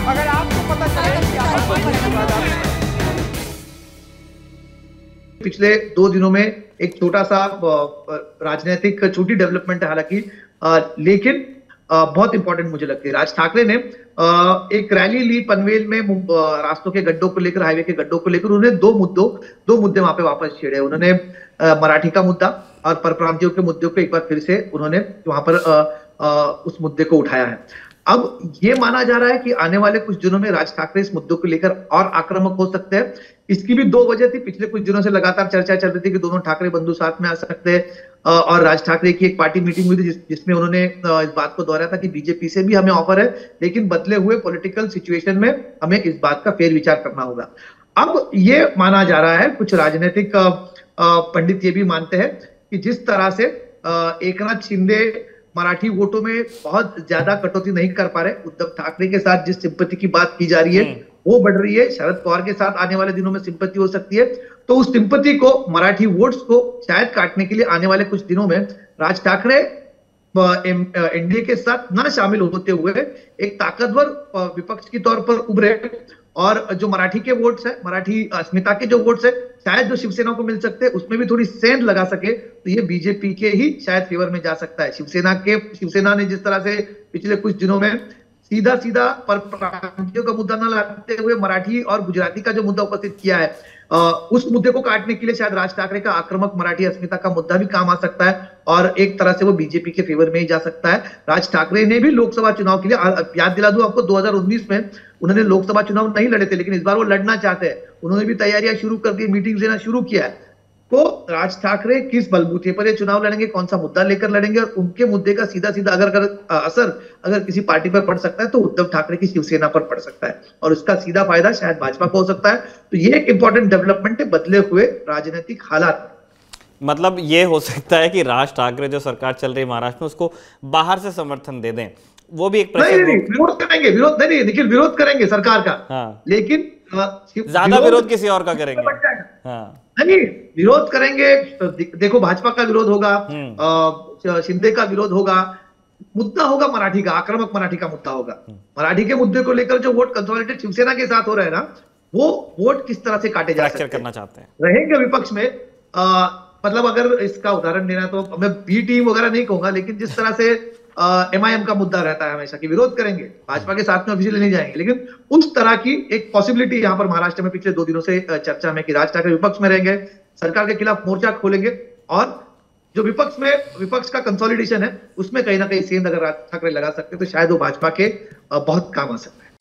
अगर आपको पता चले कि पिछले 2 दिनों में एक छोटा सा राजनीतिक छोटी डेवलपमेंट है हालांकि, लेकिन बहुत इंपॉर्टेंट मुझे लगती है। राज ठाकरे ने एक रैली ली पनवेल में, रास्तों के गड्ढों को लेकर, हाईवे के गड्ढों को लेकर। उन्होंने दो मुद्दे वहां पे वापस छेड़े। उन्होंने मराठी का मुद्दा और परप्रांतियों के मुद्दे को एक बार फिर से उन्होंने वहां पर उस मुद्दे को उठाया है। अब ये माना जा रहा है कि आने वाले कुछ दिनों में राज ठाकरे इस मुद्दों को लेकर और आक्रामक हो सकते हैं। इसकी भी 2 वजह थी। पिछले कुछ दिनों से लगातार चर्चा चल रही थी कि दोनों ठाकरे बंधु साथ में आ सकते हैं, और राज ठाकरे की एक पार्टी मीटिंग हुई थी जिसमें उन्होंने इस बात को दोहराया था कि बीजेपी से भी हमें ऑफर है, लेकिन बदले हुए पॉलिटिकल सिचुएशन में हमें इस बात का फेर विचार करना होगा। अब ये माना जा रहा है, कुछ राजनीतिक पंडित ये भी मानते हैं कि जिस तरह से एकनाथ शिंदे मराठी वोटों में बहुत ज्यादा कटौती नहीं कर पा रहे, उद्धव ठाकरे के साथ जिस सिंपैथी की बात की जा रही है वो बढ़ रही है, शरद पवार के साथ आने वाले दिनों में सिंपैथी हो सकती है, तो उस सिंपैथी को, मराठी वोट्स को शायद काटने के लिए आने वाले कुछ दिनों में राज ठाकरे एनडीए के साथ ना शामिल होते हुए एक ताकतवर विपक्ष के तौर पर उभरे, और जो मराठी के वोट्स है, मराठी अस्मिता के जो वोट्स है, शायद जो शिवसेना को मिल सकते हैं उसमें भी थोड़ी सेंध लगा सके, तो ये बीजेपी के ही शायद फेवर में जा सकता है। शिवसेना ने जिस तरह से पिछले कुछ दिनों में सीधा सीधा परप्रांतियों का मुद्दा न लाते हुए मराठी और गुजराती का जो मुद्दा उपस्थित किया है, उस मुद्दे को काटने के लिए शायद राज ठाकरे का आक्रामक मराठी अस्मिता का मुद्दा भी काम आ सकता है, और एक तरह से वो बीजेपी के फेवर में ही जा सकता है। राज ठाकरे ने भी लोकसभा चुनाव के लिए, याद दिला दूं आपको, 2019 में उन्होंने लोकसभा चुनाव नहीं लड़े थे, लेकिन इस बार वो लड़ना चाहते हैं। उन्होंने भी तैयारियां शुरू कर दी, मीटिंग लेना शुरू किया है। तो राज ठाकरे किस बलबूते पर ये चुनाव लड़ेंगे, कौन सा मुद्दा लेकर लड़ेंगे, और उनके मुद्दे का सीधा सीधा असर अगर किसी पार्टी पर पड़ सकता है तो उद्धव ठाकरे की शिवसेना पर पड़ सकता है, और उसका सीधा फायदा शायद भाजपा को हो सकता है। तो ये एक इंपॉर्टेंट डेवलपमेंट है बदले हुए राजनीतिक हालात। मतलब ये हो सकता है कि राज ठाकरे जो सरकार चल रही है महाराष्ट्र में उसको बाहर से समर्थन दे दें, वो भी एक नहीं, विरोध करेंगे, विरोध नहीं निखिल, विरोध करेंगे सरकार का। हाँ। लेकिन ज्यादा विरोध किसी और का करेंगे। हाँ। नहीं, विरोध करेंगे। देखो, भाजपा का विरोध होगा, शिंदे का विरोध होगा, मुद्दा होगा मराठी का, आक्रामक मराठी का मुद्दा होगा। मराठी के मुद्दे को लेकर जो वोट कंसोलिडेटेड शिवसेना के साथ हो रहे हैं ना, वो वोट किस तरह से काटे जा सकते हैं, करना चाहते हैं, रहेंगे विपक्ष में। मतलब अगर इसका उदाहरण देना तो मैं बी टीम वगैरह नहीं कहूंगा, लेकिन जिस तरह से एमआईएम का मुद्दा रहता है हमेशा कि विरोध करेंगे, भाजपा के साथ में ऑफिशियली नहीं जाएंगे, लेकिन उस तरह की एक पॉसिबिलिटी यहाँ पर महाराष्ट्र में पिछले 2 दिनों से चर्चा में कि राज ठाकरे विपक्ष में रहेंगे, सरकार के खिलाफ मोर्चा खोलेंगे, और जो विपक्ष का कंसोलिडेशन है उसमें कहीं ना कहीं सेंध अगर राज ठाकरे लगा सकते हैं तो शायद वो भाजपा के बहुत काम आ सकता है।